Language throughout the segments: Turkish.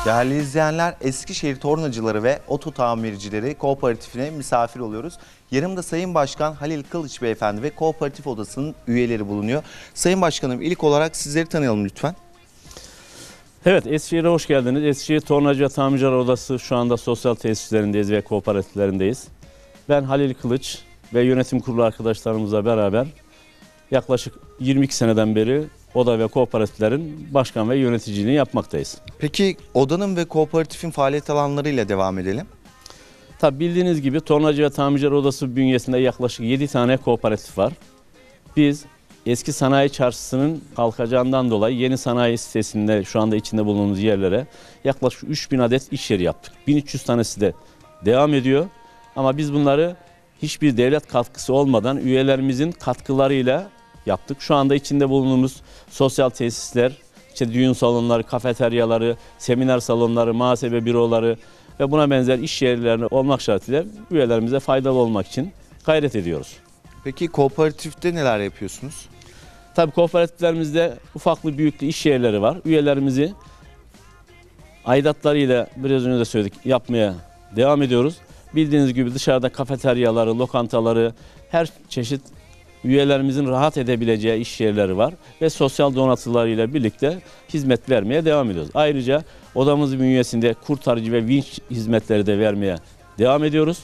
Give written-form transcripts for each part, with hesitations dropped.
Değerli izleyenler, Eskişehir Tornacıları ve Oto Tamircileri Kooperatifine misafir oluyoruz. Yanımda Sayın Başkan Halil Kılıç Beyefendi ve Kooperatif Odası'nın üyeleri bulunuyor. Sayın Başkanım, ilk olarak sizleri tanıyalım lütfen. Evet, Eskişehir'e hoş geldiniz. Eskişehir Tornacı ve Tamirciler Odası şu anda sosyal tesislerindeyiz ve kooperatiflerindeyiz. Ben Halil Kılıç ve yönetim kurulu arkadaşlarımızla beraber yaklaşık 22 seneden beri oda ve kooperatiflerin başkan ve yöneticiliğini yapmaktayız. Peki odanın ve kooperatifin faaliyet alanlarıyla devam edelim. Tabi bildiğiniz gibi Tornacı ve Tamirciler Odası bünyesinde yaklaşık 7 tane kooperatif var. Biz eski sanayi çarşısının kalkacağından dolayı yeni sanayi sitesinde şu anda içinde bulunduğumuz yerlere yaklaşık 3000 adet iş yeri yaptık. 1300 tanesi de devam ediyor. Ama biz bunları hiçbir devlet katkısı olmadan üyelerimizin katkılarıyla yaptık. Şu anda içinde bulunduğumuz sosyal tesisler, işte düğün salonları, kafeteryaları, seminer salonları, muhasebe büroları ve buna benzer iş yerleri olmak şartıyla üyelerimize faydalı olmak için gayret ediyoruz. Peki kooperatifte neler yapıyorsunuz? Tabii kooperatiflerimizde ufaklı büyüklü iş yerleri var. Üyelerimizi aidatlarıyla biraz önce de söyledik yapmaya devam ediyoruz. Bildiğiniz gibi dışarıda kafeteryaları, lokantaları, her çeşit üyelerimizin rahat edebileceği iş yerleri var ve sosyal donatılarıyla birlikte hizmet vermeye devam ediyoruz. Ayrıca odamız bünyesinde kurtarıcı ve vinç hizmetleri de vermeye devam ediyoruz.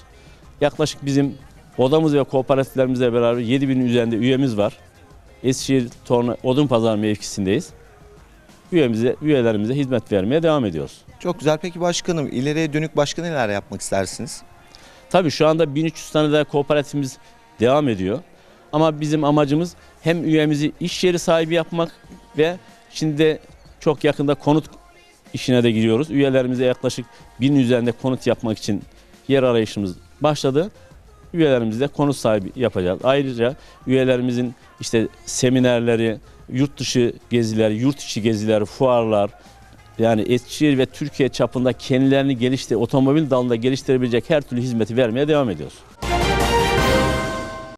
Yaklaşık bizim odamız ve kooperatiflerimizle beraber 7000'in üzerinde üyemiz var. Eskişehir Odunpazarı mevkisindeyiz. Üyelerimize hizmet vermeye devam ediyoruz. Çok güzel. Peki başkanım, ileriye dönük başka neler yapmak istersiniz? Tabii şu anda 1300 tane daha kooperatifimiz devam ediyor. Ama bizim amacımız hem üyemizi iş yeri sahibi yapmak ve şimdi çok yakında konut işine de giriyoruz. Üyelerimize yaklaşık 1000 üzerinde konut yapmak için yer arayışımız başladı. Üyelerimizi de konut sahibi yapacağız. Ayrıca üyelerimizin işte seminerleri, yurt dışı geziler, yurt içi geziler, fuarlar, yani Eskişehir ve Türkiye çapında kendilerini otomobil dalında geliştirebilecek her türlü hizmeti vermeye devam ediyoruz.